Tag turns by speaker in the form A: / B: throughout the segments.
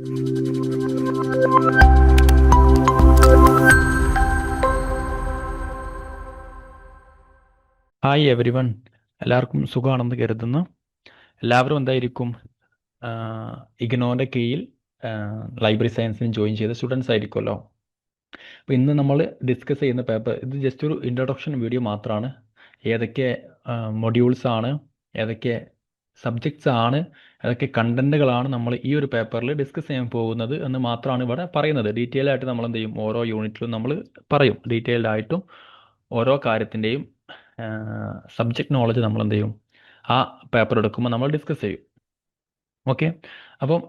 A: Hi every one, എല്ലാവർക്കും സുഖമാണെന്ന് കരുതുന്നു. എല്ലാവരും എന്തായിരിക്കും ഇഗ്നോൻ്റെ കീഴിൽ ലൈബ്രറി സയൻസിന് ജോയിൻ ചെയ്ത സ്റ്റുഡൻസ് ആയിരിക്കുമല്ലോ. അപ്പോൾ ഇന്ന് നമ്മൾ ഡിസ്കസ് ചെയ്യുന്ന പേപ്പർ ഇത് ജസ്റ്റ് ഒരു ഇൻട്രൊഡക്ഷൻ വീഡിയോ മാത്രമാണ്. ഏതൊക്കെ മൊഡ്യൂൾസ് ആണ്, ഏതൊക്കെ സബ്ജക്ട്സ് ആണ്, ഏതൊക്കെ കണ്ടന്റുകളാണ് നമ്മൾ ഈ ഒരു പേപ്പറിൽ ഡിസ്കസ് ചെയ്യാൻ പോകുന്നത് എന്ന് മാത്രമാണ് ഇവിടെ പറയുന്നത്. ഡീറ്റെയിൽ ആയിട്ട് നമ്മൾ എന്ത് ചെയ്യും, ഓരോ യൂണിറ്റിലും നമ്മൾ പറയും. ഡീറ്റെയിൽഡ് ആയിട്ടും ഓരോ കാര്യത്തിൻ്റെയും സബ്ജക്റ്റ് നോളജ് നമ്മൾ എന്ത് ചെയ്യും, ആ പേപ്പർ എടുക്കുമ്പോൾ നമ്മൾ ഡിസ്കസ് ചെയ്യും. ഓക്കെ, അപ്പം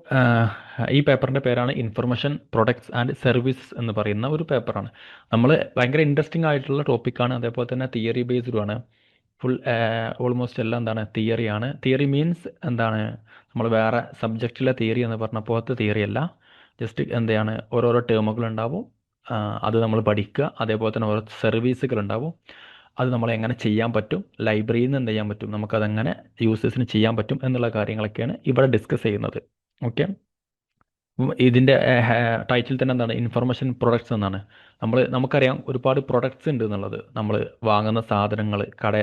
A: ഈ പേപ്പറിൻ്റെ പേരാണ് ഇൻഫർമേഷൻ പ്രൊഡക്ട്സ് ആൻഡ് സർവീസസ് എന്ന് പറയുന്ന ഒരു പേപ്പറാണ്. നമ്മൾ ഭയങ്കര ഇൻട്രസ്റ്റിംഗ് ആയിട്ടുള്ള ടോപ്പിക്കാണ്. അതേപോലെ തന്നെ തിയറി ബേസ്ഡുമാണ്. ഫുൾ ഓൾമോസ്റ്റ് എല്ലാം എന്താണ്, തിയറിയാണ്. തിയറി മീൻസ് എന്താണ്, നമ്മൾ വേറെ സബ്ജക്റ്റിലെ തിയറി എന്ന് പറഞ്ഞ പോലത്തെ തിയറി അല്ല. ജസ്റ്റ് എന്താണ്, ഓരോരോ ടേമുകൾ ഉണ്ടാവും, അത് നമ്മൾ പഠിക്കുക. അതേപോലെ തന്നെ ഓരോ സർവീസുകൾ ഉണ്ടാവും, അത് നമ്മൾ എങ്ങനെ ചെയ്യാൻ പറ്റും, ലൈബ്രറിയിൽ നിന്ന് എന്ത് ചെയ്യാൻ പറ്റും, നമുക്കതെങ്ങനെ യൂസേഴ്സിന് ചെയ്യാൻ പറ്റും എന്നുള്ള കാര്യങ്ങളൊക്കെയാണ് ഇവിടെ ഡിസ്കസ് ചെയ്യുന്നത്. ഓക്കെ, ഇതിൻ്റെ ടൈറ്റിൽ തന്നെ എന്താണ്, ഇൻഫർമേഷൻ പ്രൊഡക്ട്സ് എന്നാണ്. നമുക്കറിയാം ഒരുപാട് പ്രൊഡക്ട്സ് ഉണ്ട് എന്നുള്ളത്. നമ്മൾ വാങ്ങുന്ന സാധനങ്ങൾ,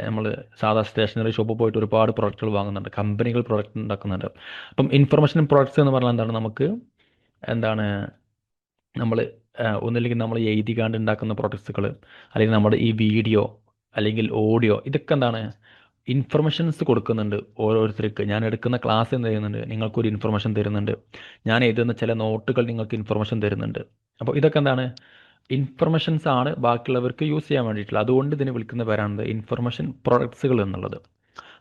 A: നമ്മൾ സാധാ സ്റ്റേഷനറി ഷോപ്പിൽ പോയിട്ട് ഒരുപാട് പ്രൊഡക്റ്റുകൾ വാങ്ങുന്നുണ്ട്, കമ്പനികൾ പ്രൊഡക്റ്റ് ഉണ്ടാക്കുന്നുണ്ട്. അപ്പം ഇൻഫർമേഷൻ പ്രൊഡക്ട്സ് എന്ന് പറഞ്ഞാൽ എന്താണ്, നമുക്ക് എന്താണ്, നമ്മൾ ഒന്നില്ലെങ്കിൽ നമ്മൾ എഴുതിക്കാണ്ട് ഉണ്ടാക്കുന്ന പ്രൊഡക്ട്സുകൾ, അല്ലെങ്കിൽ നമ്മുടെ ഈ വീഡിയോ അല്ലെങ്കിൽ ഓഡിയോ, ഇതൊക്കെ എന്താണ്, ഇൻഫർമേഷൻസ് കൊടുക്കുന്നുണ്ട് ഓരോരുത്തർക്ക്. ഞാൻ എടുക്കുന്ന ക്ലാസ് എന്ത് ചെയ്യുന്നുണ്ട്, നിങ്ങൾക്കൊരു ഇൻഫർമേഷൻ തരുന്നുണ്ട്. ഞാൻ എഴുതുന്ന ചില നോട്ടുകൾ നിങ്ങൾക്ക് ഇൻഫർമേഷൻ തരുന്നുണ്ട്. അപ്പോൾ ഇതൊക്കെ എന്താണ്, ഇൻഫർമേഷൻസ് ആണ് ബാക്കിയുള്ളവർക്ക് യൂസ് ചെയ്യാൻ വേണ്ടിയിട്ടുള്ള. അതുകൊണ്ട് ഇതിനെ വിളിക്കുന്ന പേരാണ് ഇൻഫർമേഷൻ പ്രൊഡക്ട്സുകൾ എന്നുള്ളത്.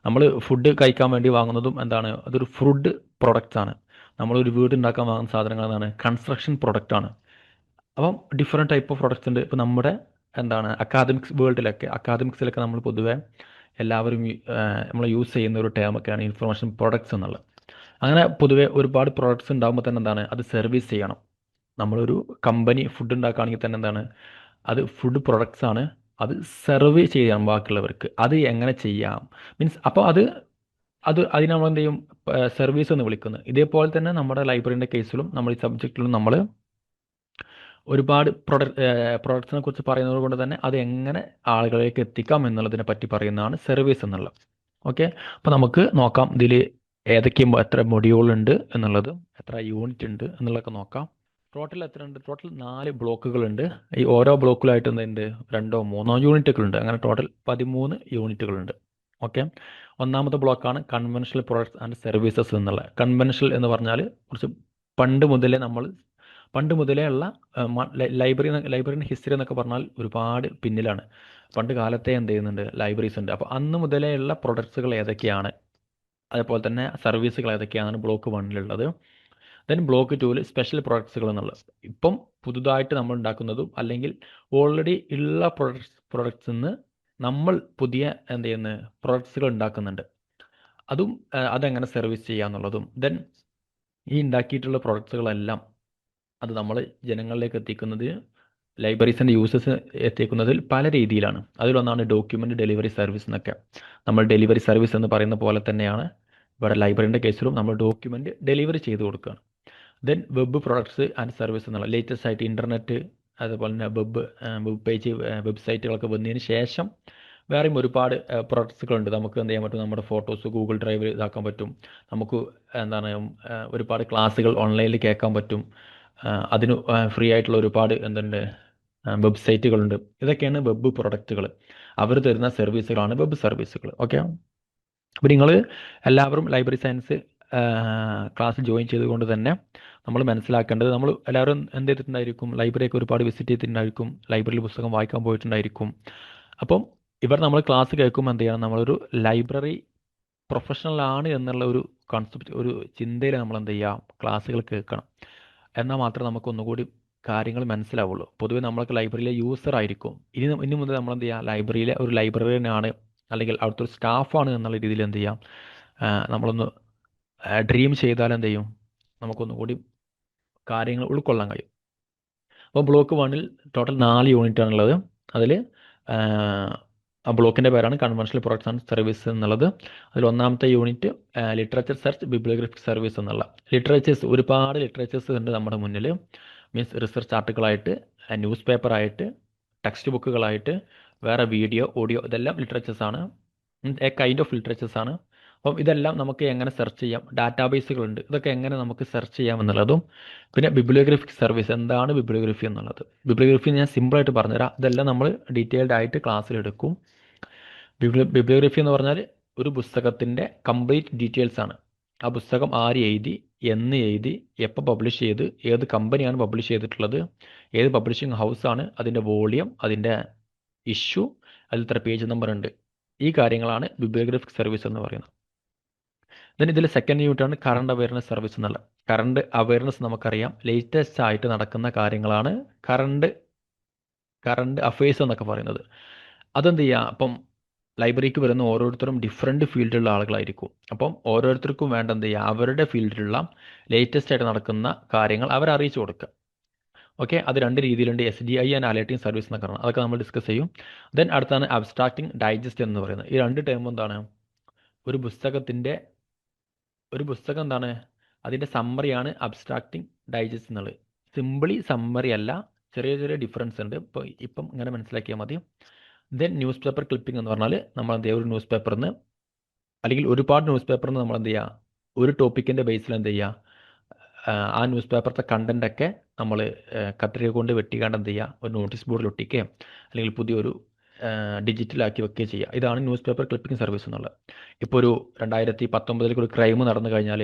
A: നമ്മൾ ഫുഡ് കഴിക്കാൻ വേണ്ടി വാങ്ങുന്നതും എന്താണ്, അതൊരു ഫുഡ് പ്രൊഡക്റ്റ്സ് ആണ്. നമ്മളൊരു വീട് ഉണ്ടാക്കാൻ വാങ്ങുന്ന സാധനങ്ങൾ എന്താണ്, കൺസ്ട്രക്ഷൻ പ്രൊഡക്റ്റ് ആണ്. അപ്പം ഡിഫറെൻറ്റ് ടൈപ്പ് ഓഫ് പ്രൊഡക്ട്സ് ഉണ്ട്. ഇപ്പോൾ നമ്മുടെ എന്താണ്, അക്കാദമിക്സിലൊക്കെ നമ്മൾ പൊതുവെ എല്ലാവരും നമ്മൾ യൂസ് ചെയ്യുന്ന ഒരു ടേമൊക്കെയാണ് ഇൻഫർമേഷൻ പ്രൊഡക്ട്സ് എന്നുള്ളത്. അങ്ങനെ പൊതുവെ ഒരുപാട് പ്രൊഡക്ട്സ് ഉണ്ടാകുമ്പോൾ തന്നെ എന്താണ്, അത് സർവീസ് ചെയ്യണം. നമ്മളൊരു കമ്പനി ഫുഡ് ഉണ്ടാക്കുകയാണെങ്കിൽ തന്നെ എന്താണ്, അത് ഫുഡ് പ്രൊഡക്ട്സ് ആണ്, അത് സെർവ് ചെയ്യാം ബാക്കിയുള്ളവർക്ക്. അത് എങ്ങനെ ചെയ്യാം മീൻസ്, അപ്പോൾ അതിന് നമ്മൾ എന്ത് ചെയ്യും, സർവീസ് എന്ന് വിളിക്കുന്നത്. ഇതേപോലെ തന്നെ നമ്മുടെ ലൈബ്രറിൻ്റെ കേസിലും നമ്മൾ ഈ സബ്ജക്റ്റിലും നമ്മൾ ഒരുപാട് പ്രൊഡക്ട്സിനെ കുറിച്ച് പറയുന്നത് കൊണ്ട് തന്നെ അത് എങ്ങനെ ആളുകളിലേക്ക് എത്തിക്കാം എന്നുള്ളതിനെ പറ്റി പറയുന്നതാണ് സർവീസ് എന്നുള്ളത്. ഓക്കെ, അപ്പോൾ നമുക്ക് നോക്കാം ഇതിൽ ഏതൊക്കെ എത്ര മൊഡ്യൂൾ ഉണ്ട് എന്നുള്ളതും എത്ര യൂണിറ്റ് ഉണ്ട് എന്നുള്ളതൊക്കെ നോക്കാം. ടോട്ടൽ എത്ര ഉണ്ട്? ടോട്ടൽ 4 ബ്ലോക്കുകളുണ്ട്. ഈ ഓരോ ബ്ലോക്കിലായിട്ട് എന്തുണ്ട്, 2 3 യൂണിറ്റുകളുണ്ട്. അങ്ങനെ ടോട്ടൽ 13 യൂണിറ്റുകളുണ്ട്. ഓക്കെ, ഒന്നാമത്തെ ബ്ലോക്കാണ് കൺവെൻഷണൽ പ്രൊഡക്ട്സ് ആൻഡ് സർവീസസ് എന്നുള്ള. കൺവെൻഷണൽ എന്ന് പറഞ്ഞാൽ കുറച്ച് പണ്ട് മുതലേ ഉള്ള ലൈബ്രറിൻ്റെ ഹിസ്റ്ററി എന്നൊക്കെ പറഞ്ഞാൽ ഒരുപാട് പിന്നിലാണ്. പണ്ട് കാലത്തെ എന്ത് ചെയ്യുന്നുണ്ട്, ലൈബ്രറീസ് ഉണ്ട്. അപ്പോൾ അന്ന് മുതലേ ഉള്ള പ്രൊഡക്ട്സുകൾ ഏതൊക്കെയാണ്, അതേപോലെ തന്നെ സർവീസുകൾ ഏതൊക്കെയാണ് ബ്ലോക്ക് 1ലുള്ളത്. ദെൻ ബ്ലോക്ക് 2ൽ സ്പെഷ്യൽ പ്രൊഡക്ട്സുകൾ എന്നുള്ളത്. ഇപ്പം പുതുതായിട്ട് നമ്മൾ ഉണ്ടാക്കുന്നതും അല്ലെങ്കിൽ ഓൾറെഡി ഉള്ള പ്രൊഡക്ട്സിൽ നിന്ന് നമ്മൾ പുതിയ എന്ത് ചെയ്യുന്ന പ്രൊഡക്ട്സുകൾ ഉണ്ടാക്കുന്നുണ്ട്, അതും അതെങ്ങനെ സർവീസ് ചെയ്യാന്നുള്ളതും. ദെൻ ഈ ഉണ്ടാക്കിയിട്ടുള്ള പ്രൊഡക്ട്സുകളെല്ലാം അത് നമ്മൾ ജനങ്ങളിലേക്ക് എത്തിക്കുന്നത്, ലൈബ്രറീസിൻ്റെ യൂസേഴ്സ് എത്തിക്കുന്നതിൽ പല രീതിയിലാണ്. അതിലൊന്നാണ് ഡോക്യുമെൻ്റ് ഡെലിവറി സർവീസ് എന്നൊക്കെ. നമ്മൾ ഡെലിവറി സർവീസ് എന്ന് പറയുന്ന പോലെ തന്നെയാണ് ഇവിടെ ലൈബ്രറിൻ്റെ കേസിലും നമ്മൾ ഡോക്യുമെൻ്റ് ഡെലിവറി ചെയ്ത് കൊടുക്കുകയാണ്. Then web products and service എന്നുള്ള ലേറ്റസ്റ്റ് ആയിട്ട് ഇൻ്റർനെറ്റ്, അതുപോലെ തന്നെ വെബ് പേജ്, വെബ്സൈറ്റുകളൊക്കെ വന്നതിന് ശേഷം വേറെയും ഒരുപാട് പ്രൊഡക്ട്സുകളുണ്ട്. നമുക്ക് എന്ത് ചെയ്യാൻ പറ്റും, നമ്മുടെ ഫോട്ടോസ് ഗൂഗിൾ ഡ്രൈവിൽ ഇതാക്കാൻ പറ്റും. നമുക്ക് എന്താണ്, ഒരുപാട് ക്ലാസ്സുകൾ ഓൺലൈനിൽ കേൾക്കാൻ പറ്റും. അതിന് ഫ്രീ ആയിട്ടുള്ള ഒരുപാട് എന്തുണ്ട്, വെബ്സൈറ്റുകളുണ്ട്. ഇതൊക്കെയാണ് വെബ് പ്രൊഡക്റ്റുകൾ. അവർ തരുന്ന സർവീസുകളാണ് വെബ് സർവീസുകൾ. ഓക്കെ, അപ്പോൾ നിങ്ങൾ എല്ലാവരും ലൈബ്രറി സയൻസ് ക്ലാസ് ജോയിൻ ചെയ്തുകൊണ്ട് തന്നെ നമ്മൾ മനസ്സിലാക്കേണ്ടത്, നമ്മൾ എല്ലാവരും എന്ത് ചെയ്തിട്ടുണ്ടായിരിക്കും, ലൈബ്രറിയൊക്കെ ഒരുപാട് വിസിറ്റ് ചെയ്തിട്ടുണ്ടായിരിക്കും, ലൈബ്രറിയിൽ പുസ്തകം വായിക്കാൻ പോയിട്ടുണ്ടായിരിക്കും. അപ്പം ഇവിടെ നമ്മൾ ക്ലാസ് കേൾക്കുമ്പോൾ എന്ത് ചെയ്യണം, നമ്മളൊരു ലൈബ്രറി പ്രൊഫഷണൽ ആണ് എന്നുള്ള ഒരു കോൺസെപ്റ്റ്, ഒരു ചിന്തയിൽ നമ്മൾ എന്ത് ചെയ്യുക, ക്ലാസ്സുകൾ കേൾക്കണം. എന്നാൽ മാത്രമേ നമുക്ക് ഒന്നുകൂടി കാര്യങ്ങൾ മനസ്സിലാവുള്ളൂ. പൊതുവേ നമ്മൾക്ക് ലൈബ്രറിയിലെ യൂസർ ആയിരിക്കും. ഇനി മുതൽ നമ്മൾ എന്ത് ചെയ്യുക, ലൈബ്രറിയിലെ ഒരു ലൈബ്രറിയനാണ് അല്ലെങ്കിൽ അവിടുത്തെ ഒരു സ്റ്റാഫാണ് എന്നുള്ള രീതിയിൽ എന്ത് ചെയ്യാം, നമ്മളൊന്ന് ഡ്രീം ചെയ്താൽ എന്ത് ചെയ്യും, നമുക്കൊന്നുകൂടി കാര്യങ്ങൾ ഉൾക്കൊള്ളാൻ കഴിയും. അപ്പോൾ ബ്ലോക്ക് 1ൽ ടോട്ടൽ 4 യൂണിറ്റ് ആണുള്ളത്. അതിൽ ആ ബ്ലോക്കിൻ്റെ പേരാണ് കൺവെൻഷണൽ പ്രൊഡക്ട്സ് ആൻഡ് സർവീസ് എന്നുള്ളത്. അതിൽ ഒന്നാമത്തെ യൂണിറ്റ് ലിറ്ററേച്ചർ സെർച്ച് ബിബ്ലിയോഗ്രഫിക് സർവീസ് എന്നുള്ള ലിറ്ററേച്ചേഴ്സ്, ഒരുപാട് ലിറ്ററേച്ചേഴ്സ് ഉണ്ട് നമ്മുടെ മുന്നിൽ. മീൻസ് റിസർച്ച് ആർട്ടിക്കിളായിട്ട്, ന്യൂസ് പേപ്പറായിട്ട്, ടെക്സ്റ്റ് ബുക്കുകളായിട്ട്, വേറെ വീഡിയോ ഓഡിയോ, ഇതെല്ലാം ലിറ്ററേച്ചേഴ്സ് ആണ്. എ കൈൻഡ് ഓഫ് ലിറ്ററേച്ചേഴ്സ് ആണ്. അപ്പം ഇതെല്ലാം നമുക്ക് എങ്ങനെ സെർച്ച് ചെയ്യാം, ഡാറ്റാബേസുകളുണ്ട്, ഇതൊക്കെ എങ്ങനെ നമുക്ക് സെർച്ച് ചെയ്യാം എന്നുള്ളതും. പിന്നെ ബിബ്ലിയോഗ്രഫിക് സർവീസ്, എന്താണ് ബിബ്ലിയോഗ്രഫി എന്നുള്ളത്. ബിബ്ലിയോഗ്രഫി ഞാൻ സിമ്പിളായിട്ട് പറഞ്ഞുതരാം, ഇതെല്ലാം നമ്മൾ ഡീറ്റെയിൽഡ് ആയിട്ട് ക്ലാസ്സിലെടുക്കും. ബിബ്ലിയോഗ്രഫി എന്ന് പറഞ്ഞാൽ ഒരു പുസ്തകത്തിൻ്റെ കംപ്ലീറ്റ് ഡീറ്റെയിൽസ് ആണ്. ആ പുസ്തകം ആര് എഴുതി, എന്ന് എഴുതി, എപ്പോൾ പബ്ലിഷ് ചെയ്ത്, ഏത് കമ്പനിയാണ് പബ്ലിഷ് ചെയ്തിട്ടുള്ളത്, ഏത് പബ്ലിഷിംഗ് ഹൗസാണ്, അതിൻ്റെ വോളിയം, അതിൻ്റെ ഇഷ്യൂ, അതിൽ ഇത്ര പേജ് നമ്പർ ഉണ്ട്, ഈ കാര്യങ്ങളാണ് ബിബ്ലിയോഗ്രഫിക് സർവീസ് എന്ന് പറയുന്നത്. ദെൻ ഇതിൽ സെക്കൻഡ് യൂണിറ്റാണ് കറണ്ട് അവയർനെസ് സർവീസ് എന്നുള്ള. കറണ്ട് അവയർനെസ് നമുക്കറിയാം, ലേറ്റസ്റ്റ് ആയിട്ട് നടക്കുന്ന കാര്യങ്ങളാണ് കറണ്ട് അഫയേഴ്സ് എന്നൊക്കെ പറയുന്നത്. അതെന്ത് ചെയ്യുക, അപ്പം ലൈബ്രറിക്ക് വരുന്ന ഓരോരുത്തരും ഡിഫറെൻറ്റ് ഫീൽഡിലുള്ള ആളുകളായിരിക്കും. അപ്പം ഓരോരുത്തർക്കും വേണ്ട എന്ത് ചെയ്യുക, അവരുടെ ഫീൽഡിലുള്ള ലേറ്റസ്റ്റ് ആയിട്ട് നടക്കുന്ന കാര്യങ്ങൾ അവരെ അറിയിച്ചു കൊടുക്കുക. ഓക്കെ, അത് രണ്ട് രീതിയിലുണ്ട്, SDI ആൻഡ് അലേർട്ടിംഗ് സർവീസ് എന്നൊക്കെ പറഞ്ഞാൽ, അതൊക്കെ നമ്മൾ ഡിസ്കസ് ചെയ്യും. ദെൻ അടുത്താണ് അബ്സ്ട്രാക്റ്റിംഗ് ഡൈജസ്റ്റ് എന്ന് പറയുന്നത്. ഈ രണ്ട് ടേം എന്താണ്, ഒരു പുസ്തകം എന്താണ്, അതിൻ്റെ സമ്മറിയാണ് അബ്സ്ട്രാക്റ്റിംഗ് ഡൈജസ്റ്റ് എന്നുള്ളത്. സിമ്പിളി സമ്മറി അല്ല, ചെറിയ ചെറിയ ഡിഫറൻസ് ഉണ്ട്. ഇപ്പം ഇങ്ങനെ മനസ്സിലാക്കിയാൽ മതി. ദെൻ ന്യൂസ് പേപ്പർ ക്ലിപ്പിംഗ് എന്ന് പറഞ്ഞാൽ നമ്മൾ എന്ത് ചെയ്യുക, ഒരു ന്യൂസ് പേപ്പറിൽ നിന്ന് അല്ലെങ്കിൽ ഒരുപാട് ന്യൂസ് പേപ്പറിൽ നിന്ന് നമ്മൾ എന്ത് ചെയ്യുക, ഒരു ടോപ്പിക്കിൻ്റെ ബേസിൽ എന്ത് ചെയ്യുക, ആ ന്യൂസ് പേപ്പറത്തെ കണ്ടൻറ്റൊക്കെ നമ്മൾ കത്രിക കൊണ്ട് വെട്ടിക്കാണ്ട് എന്ത് ചെയ്യുക, ഒരു നോട്ടീസ് ബോർഡിൽ ഒട്ടിക്കുകയോ അല്ലെങ്കിൽ പുതിയൊരു ഡിജിറ്റലാക്കി വെക്കുകയോ ചെയ്യുക. ഇതാണ് ന്യൂസ് പേപ്പർ ക്ലിപ്പിംഗ് സർവീസ് എന്നുള്ളത്. ഇപ്പോൾ ഒരു 2019 ഒരു ക്രൈം നടന്നു കഴിഞ്ഞാൽ,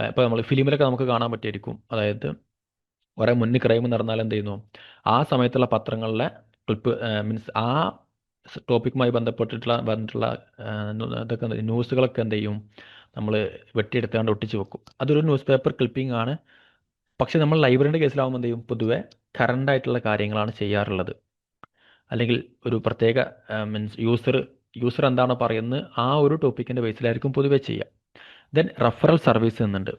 A: ഇപ്പോൾ നമ്മൾ ഫിലിമിലൊക്കെ നമുക്ക് കാണാൻ പറ്റിയിരിക്കും. അതായത് കുറേ മുന്നേ ക്രൈം നടന്നാൽ എന്ത് ചെയ്യുന്നു, ആ സമയത്തുള്ള പത്രങ്ങളിലെ ക്ലിപ്പ്, മീൻസ് ആ ടോപ്പിക്കുമായി ബന്ധപ്പെട്ടിട്ടുള്ള ഇതൊക്കെ ന്യൂസുകളൊക്കെ എന്ത് ചെയ്യും, നമ്മൾ വെട്ടിയെടുത്താണ്ട് ഒട്ടിച്ച് വെക്കും. അതൊരു ന്യൂസ് പേപ്പർ ക്ലിപ്പിംഗ് ആണ്. പക്ഷേ നമ്മൾ ലൈബ്രറിൻ്റെ കേസിലാവുമ്പോൾ എന്ത് ചെയ്യും, പൊതുവെ കറണ്ട് ആയിട്ടുള്ള കാര്യങ്ങളാണ് ചെയ്യാറുള്ളത്. അല്ലെങ്കിൽ ഒരു പ്രത്യേക മീൻസ് യൂസർ എന്താണോ പറയുന്നത് ആ ഒരു ടോപ്പിക്കിൻ്റെ ബേസിലായിരിക്കും പൊതുവെ ചെയ്യുക. ദെൻ റഫറൽ സർവീസ് എന്നുണ്ട്.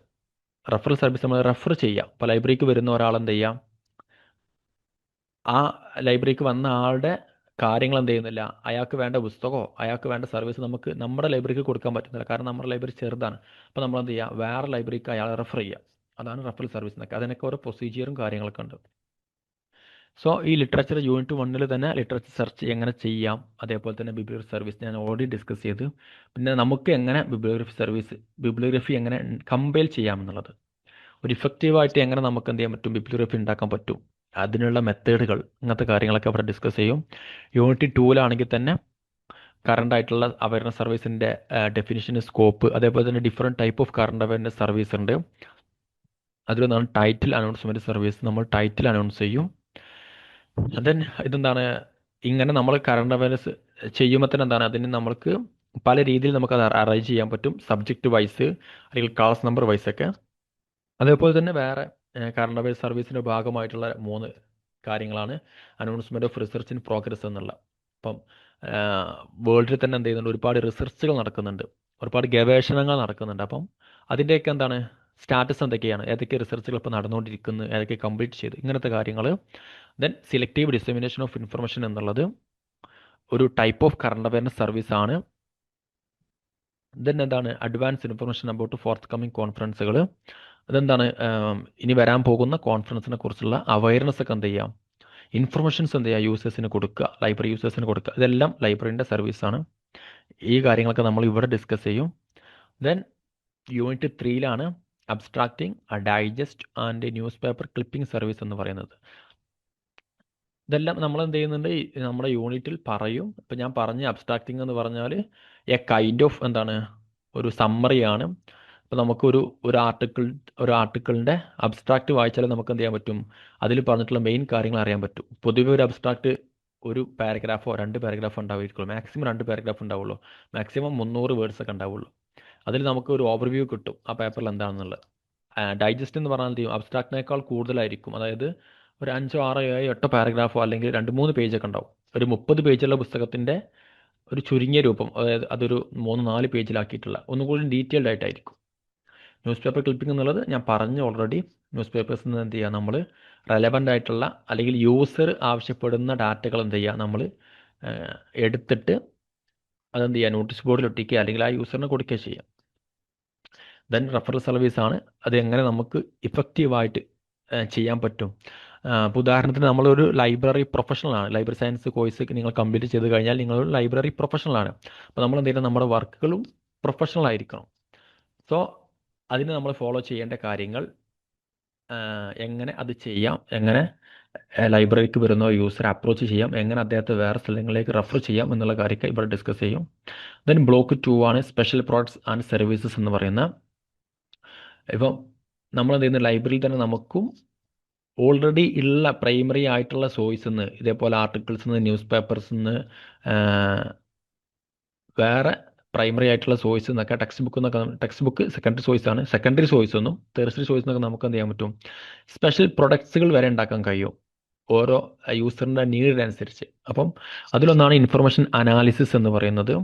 A: റഫറൽ സർവീസ് നമ്മൾ റെഫർ ചെയ്യാം. ഇപ്പോൾ ലൈബ്രറിക്ക് വരുന്ന ഒരാൾ എന്ത് ചെയ്യാം, ആ ലൈബ്രറിക്ക് വന്ന ആളുടെ കാര്യങ്ങൾ എന്ത് ചെയ്യുന്നില്ല, അയാൾക്ക് വേണ്ട പുസ്തകമോ അയാൾക്ക് വേണ്ട സർവീസ് നമുക്ക് നമ്മുടെ ലൈബ്രറിക്ക് കൊടുക്കാൻ പറ്റുന്നില്ല, കാരണം നമ്മുടെ ലൈബ്രറി ചെറുതാണ്. അപ്പോൾ നമ്മൾ എന്ത് ചെയ്യുക, വേറെ ലൈബ്രറിക്ക് അയാളെ റെഫർ ചെയ്യുക. അതാണ് റെഫറൽ സർവീസ് എന്നൊക്കെ. അതിനൊക്കെ ഓരോ പ്രൊസീജിയറും കാര്യങ്ങളൊക്കെ ഉണ്ട്. സോ ഈ ലിറ്ററേച്ചർ യൂണിറ്റ് 1 തന്നെ ലിറ്ററേച്ചർ സെർച്ച് എങ്ങനെ ചെയ്യാം, അതേപോലെ തന്നെ ബിബ്ലിയോഗ്രഫി സർവീസ് ഞാൻ ഓൾറെഡി ഡിസ്കസ് ചെയ്തു. പിന്നെ നമുക്ക് എങ്ങനെ ബിബ്ലിയോഗ്രഫി എങ്ങനെ കമ്പൈൽ ചെയ്യാമെന്നുള്ളത്, ഒരു ഇഫക്റ്റീവായിട്ട് എങ്ങനെ നമുക്ക് എന്ത് ചെയ്യാൻ പറ്റും, ബിബ്ലിയോഗ്രഫി ഉണ്ടാക്കാൻ പറ്റും, അതിനുള്ള മെത്തേഡുകൾ, ഇങ്ങനത്തെ കാര്യങ്ങളൊക്കെ അവിടെ ഡിസ്കസ് ചെയ്യും. യൂണിറ്റ് 2 തന്നെ കറണ്ട് ആയിട്ടുള്ള അവയർനെസ് സർവീസിൻ്റെ ഡെഫിനിഷൻ, സ്കോപ്പ്, അതേപോലെ തന്നെ different type of current awareness service ഉണ്ട്. അതിലൊന്നാണ് ടൈറ്റിൽ അനൗൺസ്മെൻറ്റ് സർവീസ്. നമ്മൾ ടൈറ്റിൽ അനൗൺസ് ചെയ്യും. ദെൻ ഇതെന്താണ്, ഇങ്ങനെ നമ്മൾ കറണ്ട് അവയർനെസ് ചെയ്യുമ്പോൾ തന്നെ എന്താണ്, അതിന് നമ്മൾക്ക് പല രീതിയിൽ നമുക്കത് അറേഞ്ച് ചെയ്യാൻ പറ്റും, സബ്ജക്റ്റ് വൈസ് അല്ലെങ്കിൽ ക്ലാസ് നമ്പർ വൈസ് ഒക്കെ. അതേപോലെ തന്നെ വേറെ കറണ്ട് അവയർ സർവീസിൻ്റെ ഭാഗമായിട്ടുള്ള 3 കാര്യങ്ങളാണ് announcement of research in progress എന്നുള്ള. അപ്പം വേൾഡിൽ തന്നെ എന്ത് ചെയ്യുന്നുണ്ട്, ഒരുപാട് റിസർച്ചുകൾ നടക്കുന്നുണ്ട്, ഒരുപാട് ഗവേഷണങ്ങൾ നടക്കുന്നുണ്ട്. അപ്പം അതിൻ്റെയൊക്കെ എന്താണ് സ്റ്റാറ്റസ് എന്തൊക്കെയാണ്, ഏതൊക്കെ റിസർച്ചുകൾ ഇപ്പോൾ നടന്നുകൊണ്ടിരിക്കുന്നു, ഏതൊക്കെ കംപ്ലീറ്റ് ചെയ്തു, ഇങ്ങനത്തെ കാര്യങ്ങൾ. Then selective dissemination of information എന്നുള്ളത് ഒരു type of current awareness service ആണ്. ദെൻ എന്താണ് advance information about forthcoming കോൺഫറൻസുകൾ. അതെന്താണ്, ഇനി വരാൻ പോകുന്ന കോൺഫറൻസിനെ കുറിച്ചുള്ള അവയർനെസ് ഒക്കെ എന്ത് ചെയ്യാം, ഇൻഫർമേഷൻസ് എന്ത് ചെയ്യുക, യൂസേഴ്സിന് കൊടുക്കുക, ലൈബ്രറി യൂസേഴ്സിന് കൊടുക്കുക. ഇതെല്ലാം ലൈബ്രറിൻ്റെ സർവീസാണ്. ഈ കാര്യങ്ങളൊക്കെ നമ്മൾ ഇവിടെ ഡിസ്കസ് ചെയ്യും. Then unit 3 അബ്സ്ട്രാക്റ്റിംഗ് digest and news paper clipping service എന്ന് പറയുന്നത്. ഇതെല്ലാം നമ്മൾ എന്ത് ചെയ്യുന്നുണ്ട്, നമ്മുടെ യൂണിറ്റിൽ പറയും. ഇപ്പം ഞാൻ പറഞ്ഞ അബ്സ്ട്രാക്റ്റിംഗ് എന്ന് പറഞ്ഞാൽ എ കൈൻഡ് ഓഫ് എന്താണ്, ഒരു സമ്മറിയാണ്. ഇപ്പോൾ നമുക്കൊരു ഒരു ആർട്ടിക്കിളിൻ്റെ അബ്സ്ട്രാക്റ്റ് വായിച്ചാൽ നമുക്ക് എന്ത് ചെയ്യാൻ പറ്റും, അതിൽ പറഞ്ഞിട്ടുള്ള മെയിൻ കാര്യങ്ങൾ അറിയാൻ പറ്റും. പൊതുവെ ഒരു അബ്സ്ട്രാക്റ്റ് ഒരു പാരഗ്രാഫോ 2 പാരഗ്രാഫോ ഉണ്ടാവുകയുള്ളൂ, മാക്സിമം 2 പാരഗ്രാഫ് ഉണ്ടാവുള്ളൂ, മാക്സിമം 300 വേർഡ്സ് ഒക്കെ ഉണ്ടാവുള്ളൂ. അതിൽ നമുക്ക് ഒരു ഓവർവ്യൂ കിട്ടും ആ പേപ്പറിൽ എന്താണെന്നുള്ളത്. ഡൈജസ്റ്റ് എന്ന് പറഞ്ഞാൽ എന്ത് ചെയ്യും, അബ്സ്ട്രാക്റ്റിനേക്കാൾ കൂടുതലായിരിക്കും. അതായത് ഒരു 5, 6, 7, 8 പാരഗ്രാഫോ അല്ലെങ്കിൽ 2-3 പേജൊക്കെ ഉണ്ടാവും. ഒരു 30 പേജുള്ള പുസ്തകത്തിൻ്റെ ഒരു ചുരുങ്ങിയ രൂപം, അതായത് അതൊരു 3-4 പേജിലാക്കിയിട്ടുള്ള ഒന്നുകൂടി ഡീറ്റെയിൽഡ് ആയിട്ടായിരിക്കും. ന്യൂസ് പേപ്പർ ക്ലിപ്പിംഗ് എന്നുള്ളത് ഞാൻ പറഞ്ഞു ഓൾറെഡി. ന്യൂസ് പേപ്പേഴ്സിൽ നിന്ന് എന്ത് ചെയ്യുക, നമ്മൾ റെലവൻ്റ് ആയിട്ടുള്ള അല്ലെങ്കിൽ യൂസർ ആവശ്യപ്പെടുന്ന ഡാറ്റകൾ എന്ത് ചെയ്യുക, നമ്മൾ എടുത്തിട്ട് അതെന്ത് ചെയ്യുക, നോട്ടീസ് ബോർഡിൽ ഒട്ടിക്കുക അല്ലെങ്കിൽ ആ യൂസറിന് കൊടുക്കുക ചെയ്യാം. ദെൻ റെഫറൽ സർവീസാണ്. അത് എങ്ങനെ നമുക്ക് ഇഫക്റ്റീവായിട്ട് ചെയ്യാൻ പറ്റും. ഇപ്പോൾ ഉദാഹരണത്തിന് നമ്മളൊരു ലൈബ്രറി പ്രൊഫഷണലാണ്. ലൈബ്രറി സയൻസ് കോഴ്സ് നിങ്ങൾ കംപ്ലീറ്റ് ചെയ്ത് കഴിഞ്ഞാൽ നിങ്ങളൊരു ലൈബ്രറി പ്രൊഫഷണലാണ്. അപ്പോൾ നമ്മൾ എന്ത് ചെയ്യണം, നമ്മുടെ വർക്കുകളും പ്രൊഫഷണൽ ആയിരിക്കണം. സോ അതിന് നമ്മൾ ഫോളോ ചെയ്യേണ്ട കാര്യങ്ങൾ, എങ്ങനെ അത് ചെയ്യാം, എങ്ങനെ ലൈബ്രറിക്ക് വരുന്ന യൂസർ അപ്രോച്ച് ചെയ്യാം, എങ്ങനെ അദ്ദേഹത്തെ വേറെ സ്ഥലങ്ങളിലേക്ക് റെഫർ ചെയ്യാം എന്നുള്ള കാര്യമൊക്കെ ഇവിടെ ഡിസ്കസ് ചെയ്യും. ദെൻ ബ്ലോക്ക് 2 ആണ് സ്പെഷ്യൽ പ്രോഡക്ട്സ് ആൻഡ് സർവീസസ് എന്ന് പറയുന്ന. ഇപ്പം നമ്മൾ എന്ത് ചെയ്യുന്ന, ലൈബ്രറിയിൽ തന്നെ നമുക്കും ഓൾറെഡി ഉള്ള പ്രൈമറി ആയിട്ടുള്ള സോഴ്സിൽ നിന്ന്, ഇതേപോലെ ആർട്ടിക്കിൾസിൽ നിന്ന്, ന്യൂസ് പേപ്പേഴ്സിൽ നിന്ന്, വേറെ പ്രൈമറി ആയിട്ടുള്ള സോഴ്സ് എന്നൊക്കെ ടെക്സ്റ്റ് ബുക്ക് സെക്കൻഡറി സോഴ്സ് ആണ്. സെക്കൻഡറി സോഴ്സ് ഒന്നും ടെറിഷറി സോഴ്സ് എന്നൊക്കെ നമുക്ക് എന്ത് ചെയ്യാൻ പറ്റും, സ്പെഷ്യൽ പ്രൊഡക്ട്സുകൾ വരെ ഉണ്ടാക്കാൻ കഴിയും ഓരോ യൂസറിൻ്റെ നീഡിനനുസരിച്ച്. അപ്പം അതിലൊന്നാണ് ഇൻഫർമേഷൻ അനാലിസിസ് എന്ന് പറയുന്നത്.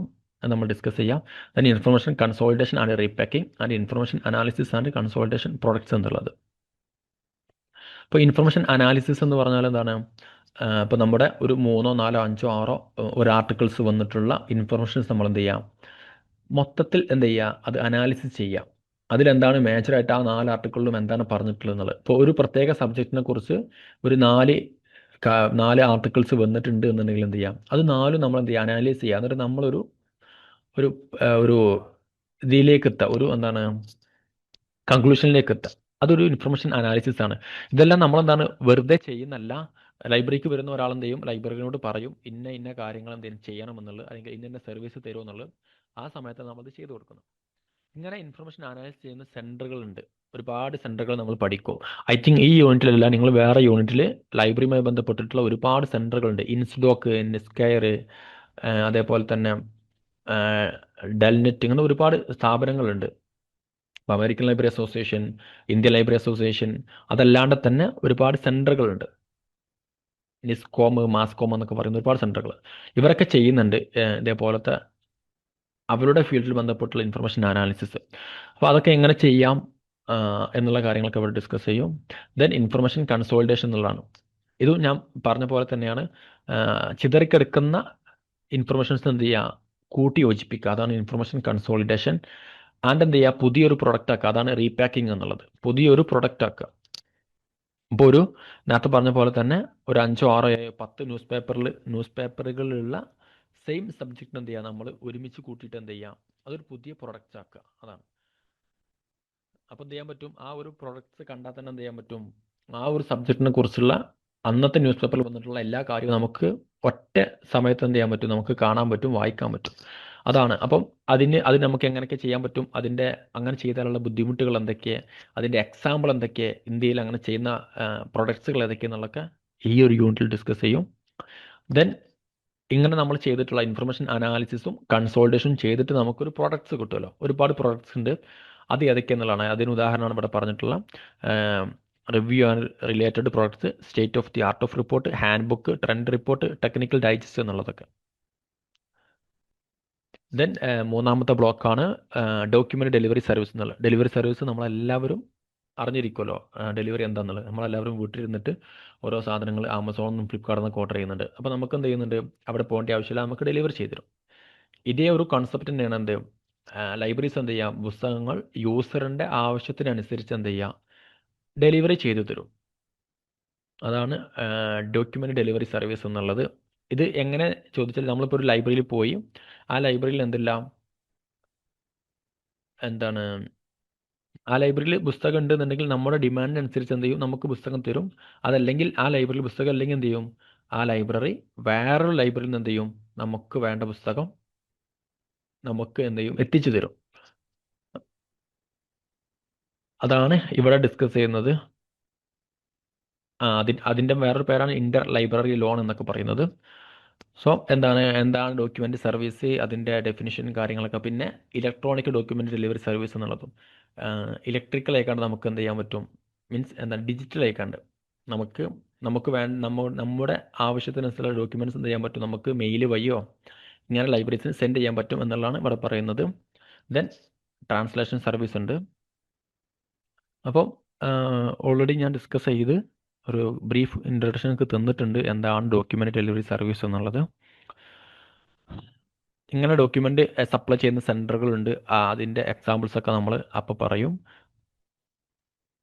A: നമ്മൾ ഡിസ്കസ് ചെയ്യാം. അതിന് information consolidation and repacking and information analysis and consolidation products എന്നുള്ളത്. ഇപ്പോൾ ഇൻഫർമേഷൻ അനാലിസിസ് എന്ന് പറഞ്ഞാൽ എന്താണ്, ഇപ്പോൾ നമ്മുടെ ഒരു 3, 4, 5, 6 ഒരു ആർട്ടിക്കിൾസ് വന്നിട്ടുള്ള ഇൻഫർമേഷൻസ് നമ്മൾ എന്ത് ചെയ്യാം, മൊത്തത്തിൽ എന്ത് ചെയ്യുക, അത് അനാലിസിസ് ചെയ്യാം. അതിലെന്താണ് മേജറായിട്ട് ആ 4 ആർട്ടിക്കിളിലും എന്താണ് പറഞ്ഞിട്ടുള്ളത് എന്നുള്ളത്. ഇപ്പോൾ ഒരു പ്രത്യേക സബ്ജക്റ്റിനെ കുറിച്ച് ഒരു 4 ആർട്ടിക്കിൾസ് വന്നിട്ടുണ്ട് എന്നുണ്ടെങ്കിൽ എന്ത് ചെയ്യാം, അത് 4 നമ്മൾ എന്ത് ചെയ്യുക, അനാലൈസ് ചെയ്യുക. എന്നിട്ട് നമ്മളൊരു ഒരു ഒരു ഇതിലേക്ക് എത്തുക, ഒരു എന്താണ് കൺക്ലൂഷനിലേക്ക് എത്തുക. അതൊരു ഇൻഫർമേഷൻ അനാലിസിസ് ആണ്. ഇതെല്ലാം നമ്മളെന്താണ് വെറുതെ ചെയ്യുന്നല്ല. ലൈബ്രറിക്ക് വരുന്ന ഒരാളെന്ത് ചെയ്യും, ലൈബ്രറിനോട് പറയും ഇന്ന ഇന്ന കാര്യങ്ങൾ എന്തെങ്കിലും ചെയ്യണമെന്നുള്ളത്, അല്ലെങ്കിൽ ഇന്ന ഇന്ന സർവീസ് തരുമെന്നുള്ളത്. ആ സമയത്ത് നമ്മളത് ചെയ്തു കൊടുക്കുന്നു. ഇങ്ങനെ ഇൻഫർമേഷൻ അനാലിസിസ് ചെയ്യുന്ന സെൻറ്ററുകളുണ്ട്. ഒരുപാട് സെൻറ്ററുകൾ നമ്മൾ പഠിക്കും. ഐ തിങ്ക് ഈ യൂണിറ്റിലല്ല, നിങ്ങൾ വേറെ യൂണിറ്റിൽ ലൈബ്രറിയുമായി ബന്ധപ്പെട്ടിട്ടുള്ള ഒരുപാട് സെൻറ്ററുകളുണ്ട്. ഇൻസ്ഡോക്ക്, നെസ്കയർ, അതേപോലെ തന്നെ ഡെൽനെറ്റ്, ഇങ്ങനെ ഒരുപാട് സ്ഥാപനങ്ങളുണ്ട്. അപ്പോൾ American library association, Indian library association, അതല്ലാണ്ട് തന്നെ ഒരുപാട് സെൻറ്ററുകളുണ്ട്. നിസ്കോം, മാസ്കോം എന്നൊക്കെ പറയുന്ന ഒരുപാട് സെൻറ്ററുകൾ. ഇവരൊക്കെ ചെയ്യുന്നുണ്ട് ഇതേപോലത്തെ അവരുടെ ഫീൽഡിൽ ബന്ധപ്പെട്ടുള്ള ഇൻഫർമേഷൻ അനാലിസിസ്. അപ്പോൾ അതൊക്കെ എങ്ങനെ ചെയ്യാം എന്നുള്ള കാര്യങ്ങളൊക്കെ ഇവിടെ ഡിസ്കസ് ചെയ്യും. ദെൻ ഇൻഫർമേഷൻ കൺസോളിഡേഷൻ എന്നുള്ളതാണ്. ഇതും ഞാൻ പറഞ്ഞ പോലെ തന്നെയാണ്. ചിതറിക്കെടുക്കുന്ന ഇൻഫർമേഷൻസ് എന്ത് ചെയ്യുക, കൂട്ടി യോജിപ്പിക്കുക, അതാണ് ഇൻഫർമേഷൻ കൺസോളിഡേഷൻ. ആൻഡ് എന്ത് ചെയ്യുക, പുതിയൊരു പ്രൊഡക്റ്റ് ആക്കുക, അതാണ് റീപാക്കിംഗ് എന്നുള്ളത്. പുതിയൊരു പ്രൊഡക്റ്റ് ആക്കുക. ഇപ്പോൾ ഒരു നേരത്തെ പറഞ്ഞ പോലെ തന്നെ ഒരു 5, 6, 7, 10 ന്യൂസ് പേപ്പറുകളുള്ള സെയിം സബ്ജക്റ്റ് എന്ത് ചെയ്യുക, നമ്മൾ ഒരുമിച്ച് കൂട്ടിയിട്ട് എന്ത് ചെയ്യാം, അതൊരു പുതിയ പ്രൊഡക്റ്റ്സ് ആക്കുക, അതാണ്. അപ്പോൾ എന്ത് ചെയ്യാൻ പറ്റും, ആ ഒരു പ്രൊഡക്ട്സ് കണ്ടാൽ തന്നെ എന്ത് ചെയ്യാൻ പറ്റും, ആ ഒരു സബ്ജക്റ്റിനെ കുറിച്ചുള്ള അന്നത്തെ ന്യൂസ് പേപ്പറിൽ വന്നിട്ടുള്ള എല്ലാ കാര്യവും നമുക്ക് ഒറ്റ സമയത്ത് എന്ത് ചെയ്യാൻ പറ്റും, നമുക്ക് കാണാൻ പറ്റും, വായിക്കാൻ പറ്റും. അതാണ്. അപ്പം അത് നമുക്ക് എങ്ങനെയൊക്കെ ചെയ്യാൻ പറ്റും, അങ്ങനെ ചെയ്താലുള്ള ബുദ്ധിമുട്ടുകൾ എന്തൊക്കെ, അതിൻ്റെ എക്സാമ്പിൾ എന്തൊക്കെ, ഇന്ത്യയിൽ അങ്ങനെ ചെയ്യുന്ന പ്രൊഡക്ട്സുകൾ ഏതൊക്കെയെന്നുള്ളതൊക്കെ ഈ ഒരു യൂണിറ്റിൽ ഡിസ്കസ് ചെയ്യും. ദെൻ ഇങ്ങനെ നമ്മൾ ചെയ്തിട്ടുള്ള ഇൻഫർമേഷൻ അനാലിസിസും കൺസോൾട്ടേഷനും ചെയ്തിട്ട് നമുക്കൊരു പ്രൊഡക്ട്സ് കിട്ടുമല്ലോ. ഒരുപാട് പ്രൊഡക്ട്സ് ഉണ്ട്. അത് ഏതൊക്കെയെന്നുള്ളതാണ്. അതിന് ഉദാഹരണമാണ് ഇവിടെ പറഞ്ഞിട്ടുള്ള review and related products, state of the art of report, hand book, trend report, technical digest എന്നുള്ളതൊക്കെ. ദെൻ മൂന്നാമത്തെ ബ്ലോക്കാണ് ഡോക്യുമെൻ്റ് ഡെലിവറി സർവീസ് എന്നുള്ളത്. ഡെലിവറി സർവീസ് നമ്മളെല്ലാവരും അറിഞ്ഞിരിക്കുമല്ലോ, ഡെലിവറി എന്താണെന്നുള്ളത്. നമ്മളെല്ലാവരും വീട്ടിലിരുന്നിട്ട് ഓരോ സാധനങ്ങൾ ആമസോണിൽ നിന്നും ഫ്ലിപ്കാർട്ടിൽ നിന്നൊക്കെ ഓർഡർ ചെയ്യുന്നുണ്ട്. അപ്പോൾ നമുക്ക് എന്ത് ചെയ്യുന്നുണ്ട്, അവിടെ പോകേണ്ട ആവശ്യമില്ല, നമുക്ക് ഡെലിവറി ചെയ്തു തരും. ഇതേ ഒരു കൺസെപ്റ്റ് തന്നെയാണ് എന്ത്, ലൈബ്രറീസ് എന്ത് ചെയ്യാം, പുസ്തകങ്ങൾ യൂസറിൻ്റെ ആവശ്യത്തിനനുസരിച്ച് എന്ത് ചെയ്യുക, ഡെലിവറി ചെയ്തു തരും. അതാണ് ഡോക്യുമെൻ്റ് ഡെലിവറി സർവീസ് എന്നുള്ളത്. ഇത് എങ്ങനെ ചോദിച്ചാൽ, നമ്മളിപ്പോൾ ഒരു ലൈബ്രറിയിൽ പോയി ആ ലൈബ്രറിയിൽ എന്താണ് ആ ലൈബ്രറിയിൽ പുസ്തകം ഉണ്ടെന്നുണ്ടെങ്കിൽ നമ്മുടെ ഡിമാൻഡ് അനുസരിച്ച് എന്ത് ചെയ്യും, നമുക്ക് പുസ്തകം തരും. അതല്ലെങ്കിൽ ആ ലൈബ്രറിയിൽ പുസ്തകം അല്ലെങ്കിൽ എന്ത് ചെയ്യും, ആ ലൈബ്രറി വേറൊരു ലൈബ്രറിയിൽ നിന്ന് എന്ത് ചെയ്യും, നമുക്ക് വേണ്ട പുസ്തകം നമുക്ക് എന്ത് ചെയ്യും, എത്തിച്ചു തരും. അതാണ് ഇവിടെ ഡിസ്കസ് ചെയ്യുന്നത്. അതിൻ്റെ വേറൊരു പേരാണ് ഇന്റർ ലൈബ്രറി ലോൺ എന്നൊക്കെ പറയുന്നത്. സോ എന്താണ് ഡോക്യുമെൻ്റ് സർവീസ്, അതിൻ്റെ ഡെഫിനിഷൻ കാര്യങ്ങളൊക്കെ. പിന്നെ ഇലക്ട്രോണിക് ഡോക്യുമെൻ്റ് ഡെലിവറി സർവീസ് എന്നുള്ളതും. ഇലക്ട്രിക്കൽ ആയിക്കാണ്ട് നമുക്ക് എന്ത് ചെയ്യാൻ പറ്റും, മീൻസ് ഡിജിറ്റൽ ആയിക്കാണ്ട് നമുക്ക് നമ്മുടെ ആവശ്യത്തിനനുസരിച്ചുള്ള ഡോക്യുമെൻറ്റ്സ് എന്ത് ചെയ്യാൻ പറ്റും, നമുക്ക് മെയിൽ വഴിയോ ഇങ്ങനെ ലൈബ്രറീസിന് സെൻഡ് ചെയ്യാൻ പറ്റും എന്നുള്ളതാണ് ഇവിടെ പറയുന്നത്. ദെൻ ട്രാൻസ്ലേഷൻ സർവീസ് ഉണ്ട്. അപ്പം ഓൾറെഡി ഞാൻ ഡിസ്കസ് ചെയ്ത് ഒരു ബ്രീഫ് ഇൻട്രൊഡക്ഷൻ ഒക്കെ തന്നിട്ടുണ്ട് എന്താണ് ഡോക്യുമെൻ്റ് ഡെലിവറി സർവീസ് എന്നുള്ളത്. ഇങ്ങനെ ഡോക്യുമെൻ്റ് സപ്ലൈ ചെയ്യുന്ന സെൻറ്ററുകളുണ്ട്. അതിൻ്റെ എക്സാമ്പിൾസൊക്കെ നമ്മൾ അപ്പോൾ പറയും.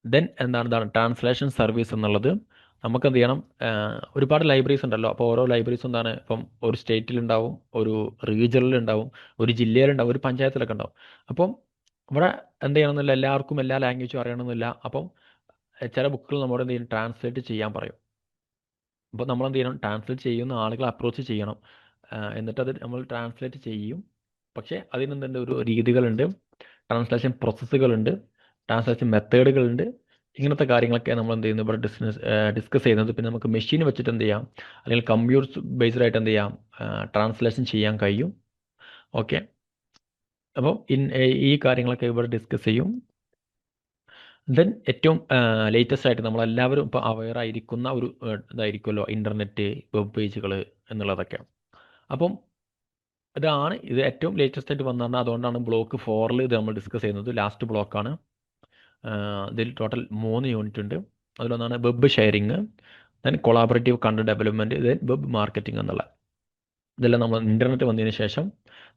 A: ദെൻ എന്താണ് ട്രാൻസ്ലേഷൻ സർവീസ് എന്നുള്ളത്. നമുക്ക് എന്ത് ചെയ്യണം, ഒരുപാട് ലൈബ്രറീസ് ഉണ്ടല്ലോ. അപ്പോൾ ഓരോ ലൈബ്രറീസും എന്താണ്, ഇപ്പം ഒരു സ്റ്റേറ്റിലുണ്ടാവും, ഒരു റീജിയണിലുണ്ടാവും, ഒരു ജില്ലയിലുണ്ടാവും, ഒരു പഞ്ചായത്തിലൊക്കെ ഉണ്ടാവും. അപ്പം ഇവിടെ എന്ത് ചെയ്യണമെന്നില്ല, എല്ലാവർക്കും എല്ലാ ലാംഗ്വേജും അറിയണമെന്നില്ല. അപ്പം ചില ബുക്കുകൾ നമ്മളോട് എന്ത് ചെയ്യും, ട്രാൻസ്ലേറ്റ് ചെയ്യാൻ പറയും. അപ്പോൾ നമ്മൾ എന്ത് ചെയ്യണം, ട്രാൻസ്ലേറ്റ് ചെയ്യുന്ന ആളുകളെ അപ്രോച്ച് ചെയ്യണം. എന്നിട്ടത് നമ്മൾ ട്രാൻസ്ലേറ്റ് ചെയ്യും. പക്ഷേ അതിനെന്തുണ്ട്, ഒരു രീതികളുണ്ട്, ട്രാൻസ്ലേഷൻ പ്രോസസ്സുകളുണ്ട്, ട്രാൻസ്ലേഷൻ മെത്തേഡുകളുണ്ട്. ഇങ്ങനത്തെ കാര്യങ്ങളൊക്കെ നമ്മൾ എന്ത് ചെയ്യുന്നു, ഇവിടെ ഡിസ്കസ് ചെയ്യുന്നത്. പിന്നെ നമുക്ക് മെഷീൻ വെച്ചിട്ട് എന്ത് ചെയ്യാം, അല്ലെങ്കിൽ കമ്പ്യൂട്ടർ ബേസ്ഡ് ആയിട്ട് എന്ത് ചെയ്യാം, ട്രാൻസ്ലേഷൻ ചെയ്യാൻ കഴിയും. ഓക്കെ, അപ്പോൾ ഈ കാര്യങ്ങളൊക്കെ ഇവിടെ ഡിസ്കസ് ചെയ്യും. ദെൻ ഏറ്റവും ലേറ്റസ്റ്റ് ആയിട്ട് നമ്മളെല്ലാവരും ഇപ്പോൾ അവെയർ ആയിരിക്കുന്ന ഒരു ഇതായിരിക്കുമല്ലോ ഇൻ്റർനെറ്റ്, വെബ് പേജുകൾ എന്നുള്ളതൊക്കെ. അപ്പം ഇത് ഏറ്റവും ലേറ്റസ്റ്റ് ആയിട്ട് വന്നതാണ്. അതുകൊണ്ടാണ് ബ്ലോക്ക് 4 ഇത് നമ്മൾ ഡിസ്കസ് ചെയ്യുന്നത്. ലാസ്റ്റ് ബ്ലോക്കാണ്. ഇതിൽ ടോട്ടൽ 3 യൂണിറ്റ് ഉണ്ട്. അതിലൊന്നാണ് web sharing, then collaborative content development, then web marketing എന്നുള്ള. ഇതെല്ലാം നമ്മൾ ഇൻ്റർനെറ്റ് വന്നതിന് ശേഷം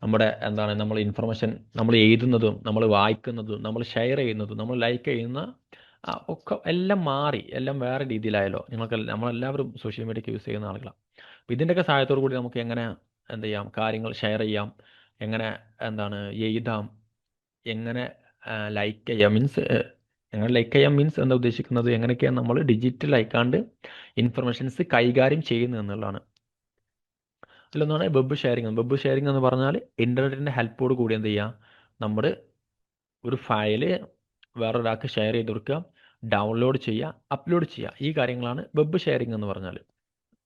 A: നമ്മൾ ഇൻഫർമേഷൻ നമ്മൾ എഴുതുന്നതും നമ്മൾ വായിക്കുന്നതും നമ്മൾ ഷെയർ ചെയ്യുന്നതും നമ്മൾ ലൈക്ക് ചെയ്യുന്ന ഒക്കെ എല്ലാം മാറി, എല്ലാം വേറെ രീതിയിലായല്ലോ. നമ്മളെല്ലാവരും സോഷ്യൽ മീഡിയയ്ക്ക് യൂസ് ചെയ്യുന്ന ആളുകളാണ്. അപ്പോൾ ഇതിൻ്റെയൊക്കെ സഹായത്തോടു കൂടി നമുക്ക് എങ്ങനെ എന്ത് ചെയ്യാം, കാര്യങ്ങൾ ഷെയർ ചെയ്യാം, എങ്ങനെ എഴുതാം, എങ്ങനെ ലൈക്ക് ചെയ്യാം. എങ്ങനെ ലൈക്ക് ചെയ്യാം മീൻസ് എന്താ ഉദ്ദേശിക്കുന്നത്, എങ്ങനെയൊക്കെയാണ് നമ്മൾ ഡിജിറ്റൽ ആയിക്കാണ്ട് ഇൻഫർമേഷൻസ് കൈകാര്യം ചെയ്യുന്നത് എന്നുള്ളതാണ്. അതിലൊന്നാണ് വെബ് ഷെയറിങ്. വെബ് ഷെയറിങ് എന്ന് പറഞ്ഞാൽ ഇൻ്റർനെറ്റിൻ്റെ ഹെൽപ്പോട് കൂടി എന്ത് ചെയ്യുക, നമ്മൾ ഒരു ഫയല് വേറൊരാൾക്ക് ഷെയർ ചെയ്ത് കൊടുക്കുക, ഡൗൺലോഡ് ചെയ്യുക, അപ്ലോഡ് ചെയ്യുക. ഈ കാര്യങ്ങളാണ് വെബ് ഷെയറിങ് എന്ന് പറഞ്ഞാൽ.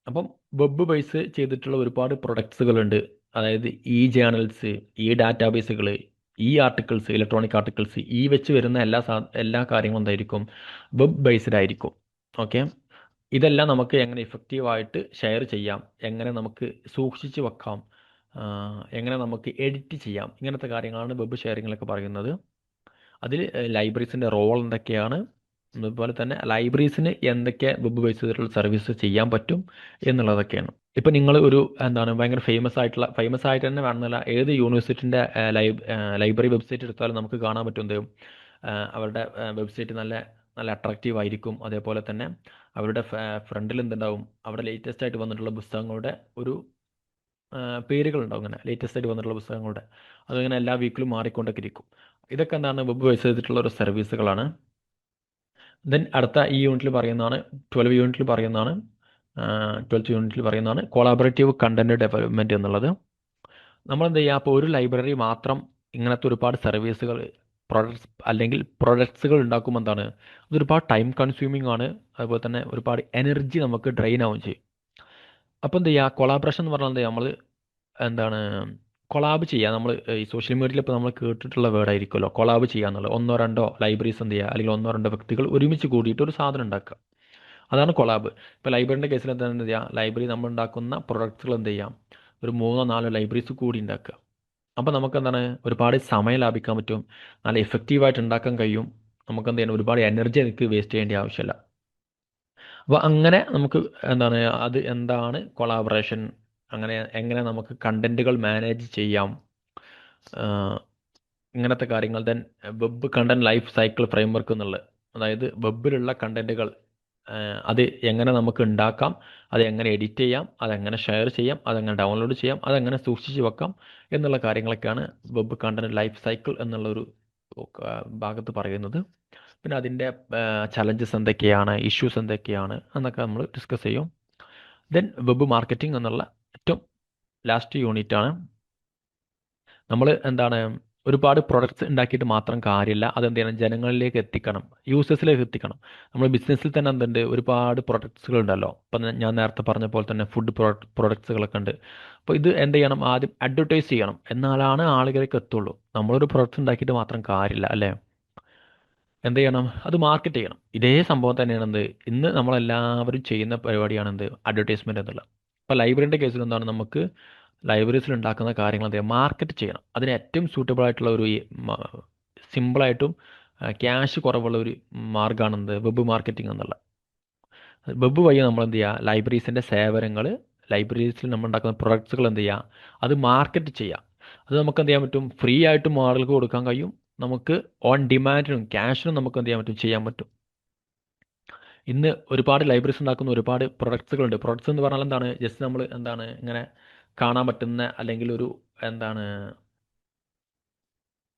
A: അപ്പം വെബ് ബേസ് ചെയ്തിട്ടുള്ള ഒരുപാട് പ്രൊഡക്ട്സുകളുണ്ട്. അതായത് ഈ ജേണൽസ്, ഈ ഡാറ്റാബേസുകൾ, ഈ ആർട്ടിക്കിൾസ്, ഇലക്ട്രോണിക് ആർട്ടിക്കിൾസ്, ഈ വെച്ച് വരുന്ന എല്ലാ കാര്യങ്ങളും എന്തായിരിക്കും, വെബ് ബേസ്ഡ് ആയിരിക്കും. ഓക്കെ, ഇതെല്ലാം നമുക്ക് എങ്ങനെ ഇഫക്റ്റീവായിട്ട് ഷെയർ ചെയ്യാം, എങ്ങനെ നമുക്ക് സൂക്ഷിച്ച് വെക്കാം, എങ്ങനെ നമുക്ക് എഡിറ്റ് ചെയ്യാം, ഇങ്ങനത്തെ കാര്യങ്ങളാണ് വെബ് ഷെയറിങ്ങിലൊക്കെ പറയുന്നത്. അതിൽ ലൈബ്രറീസിൻ്റെ റോൾ എന്തൊക്കെയാണ്, അതുപോലെ തന്നെ ലൈബ്രറീസിന് എന്തൊക്കെ വെബ് ബേസ് ചെയ്തിട്ടുള്ള സർവീസ് ചെയ്യാൻ പറ്റും എന്നുള്ളതൊക്കെയാണ്. ഇപ്പം നിങ്ങൾ ഒരു ഭയങ്കര ഫേമസ് ആയിട്ട് തന്നെ വേണമെന്നില്ല, ഏത് യൂണിവേഴ്സിറ്റിൻ്റെ ലൈബ്രറി വെബ്സൈറ്റ് എടുത്താലും നമുക്ക് കാണാൻ പറ്റും അവരുടെ വെബ്സൈറ്റ് നല്ല നല്ല അട്രാക്റ്റീവ് ആയിരിക്കും. അതേപോലെ തന്നെ അവരുടെ ഫ്രണ്ടിൽ എന്തുണ്ടാവും, അവിടെ ലേറ്റസ്റ്റ് ആയിട്ട് വന്നിട്ടുള്ള പുസ്തകങ്ങളുടെ ഒരു പേരുകളുണ്ടാവും. അങ്ങനെ ലേറ്റസ്റ്റ് ആയിട്ട് വന്നിട്ടുള്ള പുസ്തകങ്ങളുടെ അതിങ്ങനെ എല്ലാ വീക്കിലും മാറിക്കൊണ്ടൊക്കെ ഇരിക്കും. ഇതൊക്കെ വെബ് ബേസ് ചെയ്തിട്ടുള്ള ഒരു സർവീസുകളാണ്. ദെൻ അടുത്ത ഈ യൂണിറ്റിൽ പറയുന്നതാണ് 12th യൂണിറ്റിൽ പറയുന്നതാണ് കൊളാബറേറ്റീവ് കണ്ടന്റ് ഡെവലപ്മെൻറ്റ് എന്നുള്ളത്. നമ്മളെന്ത് ചെയ്യുക, അപ്പോൾ ഒരു ലൈബ്രറി മാത്രം ഇങ്ങനത്തെ ഒരുപാട് സർവീസുകൾ, പ്രൊഡക്ട്സുകൾ ഉണ്ടാക്കുമ്പോൾ അതൊരുപാട് ടൈം കൺസ്യൂമിംഗ് ആണ്. അതുപോലെ തന്നെ ഒരുപാട് എനർജി നമുക്ക് ഡ്രെയിൻ ആവുകയും ചെയ്യും. അപ്പോൾ എന്ത് ചെയ്യുക, കൊളാബറേഷൻ എന്ന് പറഞ്ഞാൽ നമ്മൾ കൊളാബ് ചെയ്യുക. നമ്മൾ ഈ സോഷ്യൽ മീഡിയയിൽ ഇപ്പോൾ നമ്മൾ കേട്ടിട്ടുള്ള വേർഡ് ആയിരിക്കുമല്ലോ കൊളാബ് ചെയ്യുക എന്നുള്ളത്. 1-2 ലൈബ്രറീസ് എന്ത് ചെയ്യുക, അല്ലെങ്കിൽ 1-2 വ്യക്തികൾ ഒരുമിച്ച് കൂടിയിട്ട് ഒരു സാധനം ഉണ്ടാക്കുക, അതാണ് കൊളാബ്. ഇപ്പോൾ ലൈബ്രറിൻ്റെ കേസിൽ എന്ത് ചെയ്യുക, ലൈബ്രറി നമ്മൾ ഉണ്ടാക്കുന്ന പ്രൊഡക്ട്സുകൾ എന്ത് ചെയ്യാം, ഒരു 3-4 ലൈബ്രറീസ് കൂടി ഉണ്ടാക്കുക. അപ്പോൾ നമുക്ക് ഒരുപാട് സമയം ലാഭിക്കാൻ പറ്റും, നല്ല എഫക്റ്റീവായിട്ട് ഉണ്ടാക്കാൻ കഴിയും. നമുക്ക് ഒരുപാട് എനർജി എനിക്ക് വേസ്റ്റ് ചെയ്യേണ്ട ആവശ്യമില്ല. അപ്പോൾ അങ്ങനെ നമുക്ക് അത് എന്താണ് കൊളാബറേഷൻ, എങ്ങനെ നമുക്ക് കണ്ടന്റുകൾ മാനേജ് ചെയ്യാം, ഇങ്ങനത്തെ കാര്യങ്ങൾ. Then web content life cycle framework എന്നുള്ളത്, അതായത് വെബിലുള്ള കണ്ടന്റുകൾ അത് എങ്ങനെ നമുക്ക് ഉണ്ടാക്കാം, അത് എങ്ങനെ എഡിറ്റ് ചെയ്യാം, അതെങ്ങനെ ഷെയർ ചെയ്യാം, അതെങ്ങനെ ഡൗൺലോഡ് ചെയ്യാം, അതെങ്ങനെ സൂക്ഷിച്ച് വെക്കാം എന്നുള്ള കാര്യങ്ങളൊക്കെയാണ് വെബ് കണ്ടന്റ് ലൈഫ് സൈക്കിൾ എന്നുള്ളൊരു ഭാഗത്ത് പറയുന്നത്. പിന്നെ അതിൻ്റെ ചലഞ്ചസ് എന്തൊക്കെയാണ്, ഇഷ്യൂസ് എന്തൊക്കെയാണ് എന്നൊക്കെ നമ്മൾ ഡിസ്കസ് ചെയ്യും. ദെൻ വെബ് മാർക്കറ്റിംഗ് എന്നുള്ള ഏറ്റവും ലാസ്റ്റ് യൂണിറ്റാണ്. നമ്മൾ ഒരുപാട് പ്രൊഡക്ട്സ് ഉണ്ടാക്കിയിട്ട് മാത്രം കാര്യമില്ല, അതെന്ത് ചെയ്യണം, ജനങ്ങളിലേക്ക് എത്തിക്കണം, യൂസേഴ്സിലേക്ക് എത്തിക്കണം. നമ്മൾ ബിസിനസ്സിൽ തന്നെ ഒരുപാട് പ്രൊഡക്ട്സുകൾ ഉണ്ടല്ലോ. ഇപ്പം ഞാൻ നേരത്തെ പറഞ്ഞ പോലെ തന്നെ ഫുഡ് പ്രൊഡക്ട്സുകളൊക്കെ ഉണ്ട്. അപ്പോൾ ഇത് എന്ത് ചെയ്യണം, ആദ്യം അഡ്വർടൈസ് ചെയ്യണം, എന്നാലാണ് ആളുകളിലേക്ക് എത്തുള്ളൂ. നമ്മളൊരു പ്രൊഡക്ട്സ് ഉണ്ടാക്കിയിട്ട് മാത്രം കാര്യമില്ല, അല്ലേ? എന്ത് ചെയ്യണം, അത് മാർക്കറ്റ് ചെയ്യണം. ഇതേ സംഭവം തന്നെയാണ് ഇന്ന് നമ്മളെല്ലാവരും ചെയ്യുന്ന പരിപാടിയാണ് അഡ്വർടൈസ്മെൻറ്റ് എന്നുള്ളത്. ഇപ്പോൾ ലൈബ്രറിൻ്റെ കേസിൽ നമുക്ക് ലൈബ്രറീസിൽ ഉണ്ടാക്കുന്ന കാര്യങ്ങൾ മാർക്കറ്റ് ചെയ്യണം. അതിന് ഏറ്റവും സൂട്ടബിൾ ആയിട്ടുള്ള ഒരു സിമ്പിളായിട്ടും ക്യാഷ് കുറവുള്ള ഒരു മാർഗ്ഗമാണ് വെബ് മാർക്കറ്റിംഗ് എന്നുള്ള. വെബ് വഴി നമ്മൾ എന്ത് ചെയ്യുക, ലൈബ്രറീസിൻ്റെ സേവനങ്ങൾ, ലൈബ്രറീസിൽ നമ്മൾ ഉണ്ടാക്കുന്ന പ്രൊഡക്ട്സുകൾ എന്ത് ചെയ്യുക, അത് മാർക്കറ്റ് ചെയ്യുക. അത് നമുക്ക് എന്ത് ചെയ്യാൻ പറ്റും, ഫ്രീ ആയിട്ടും ആളുകൾക്ക് കൊടുക്കാൻ കഴിയും. നമുക്ക് ഓൺ ഡിമാൻഡിനും ക്യാഷിനും നമുക്ക് എന്ത് ചെയ്യാൻ പറ്റും, ചെയ്യാൻ പറ്റും. ഇന്ന് ഒരുപാട് ലൈബ്രറീസ് ഉണ്ടാക്കുന്ന ഒരുപാട് പ്രൊഡക്ട്സുകളുണ്ട്. പ്രൊഡക്ട്സ് എന്ന് പറഞ്ഞാൽ എന്താണ്, ജസ്റ്റ് നമ്മൾ എന്താണ് ഇങ്ങനെ കാണാൻ പറ്റുന്ന അല്ലെങ്കിൽ ഒരു എന്താണ്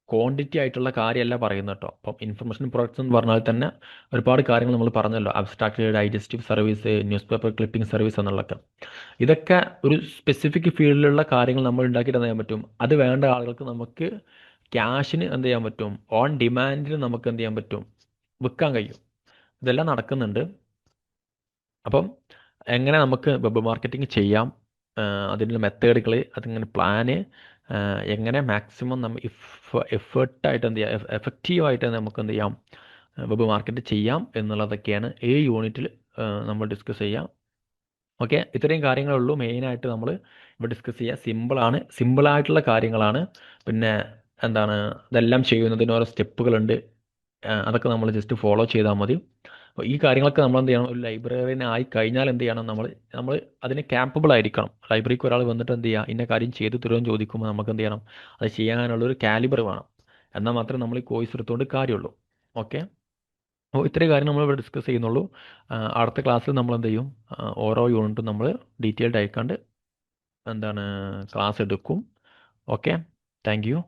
A: ക്വാണ്ടിറ്റി ആയിട്ടുള്ള കാര്യമല്ല പറയുന്നത് കേട്ടോ. അപ്പം ഇൻഫർമേഷൻ പ്രൊഡക്ട്സ് എന്ന് പറഞ്ഞാൽ തന്നെ ഒരുപാട് കാര്യങ്ങൾ നമ്മൾ പറഞ്ഞല്ലോ, abstract digestive service, news paper clipping service എന്നുള്ളതൊക്കെ. ഇതൊക്കെ ഒരു സ്പെസിഫിക് ഫീൽഡിലുള്ള കാര്യങ്ങൾ നമ്മൾ ഉണ്ടാക്കിയിട്ട് എന്ത് ചെയ്യാൻ പറ്റും, അത് വേണ്ട ആളുകൾക്ക് നമുക്ക് ക്യാഷിന് എന്ത് ചെയ്യാൻ പറ്റും, ഓൺ ഡിമാൻഡിന് നമുക്ക് എന്ത് ചെയ്യാൻ പറ്റും, വിൽക്കാൻ കഴിയും. ഇതെല്ലാം നടക്കുന്നുണ്ട്. അപ്പം എങ്ങനെ നമുക്ക് വെബ് മാർക്കറ്റിംഗ് ചെയ്യാം, അതിനുള്ള മെത്തേഡുകൾ, അതിങ്ങനെ പ്ലാന്, എങ്ങനെ മാക്സിമം നമ്മൾ എഫേർട്ടായിട്ട് എന്ത് ചെയ്യാം, എഫക്റ്റീവായിട്ട് നമുക്ക് എന്ത് ചെയ്യാം, വെബ് മാർക്കറ്റ് ചെയ്യാം എന്നുള്ളതൊക്കെയാണ് ഈ യൂണിറ്റിൽ നമ്മൾ ഡിസ്കസ് ചെയ്യാം. ഓക്കെ, ഇത്രയും കാര്യങ്ങളേ ഉള്ളൂ മെയിനായിട്ട് നമ്മൾ ഇവിടെ ഡിസ്കസ് ചെയ്യുക. സിമ്പിളായിട്ടുള്ള കാര്യങ്ങളാണ്. പിന്നെ എന്താണ്, ഇതെല്ലാം ചെയ്യുന്നതിന് ഓരോ സ്റ്റെപ്പുകളുണ്ട്. അതൊക്കെ നമ്മൾ ജസ്റ്റ് ഫോളോ ചെയ്താൽ മതി. അപ്പോൾ ഈ കാര്യങ്ങളൊക്കെ നമ്മൾ എന്ത് ചെയ്യണം, ഒരു ലൈബ്രറിയൻ ആയി കഴിഞ്ഞാൽ എന്ത് ചെയ്യണം, നമ്മൾ അതിന് ക്യാപ്പബിൾ ആയിരിക്കണം. ലൈബ്രറിക്ക് ഒരാൾ വന്നിട്ട് എന്ത് ചെയ്യുക, ഇന്ന കാര്യം ചെയ്തു തരുമെന്ന് ചോദിക്കുമ്പോൾ നമുക്ക് എന്ത് ചെയ്യണം, അത് ചെയ്യാനുള്ളൊരു കാലിബർ വേണം. എന്നാൽ മാത്രമേ നമ്മൾ ഈ കോഴ്സ് എടുത്തുകൊണ്ട് കാര്യമുള്ളൂ. ഓക്കെ, അപ്പോൾ ഇത്രയും കാര്യം നമ്മൾ ഇവിടെ ഡിസ്കസ് ചെയ്യുന്നുള്ളൂ. അടുത്ത ക്ലാസ്സിൽ നമ്മൾ എന്ത് ചെയ്യും, ഓരോ യൂണിറ്റും നമ്മൾ ഡീറ്റെയിൽഡ് ആയിക്കാണ്ട് എന്താണ് ക്ലാസ് എടുക്കും. Okay, thank you.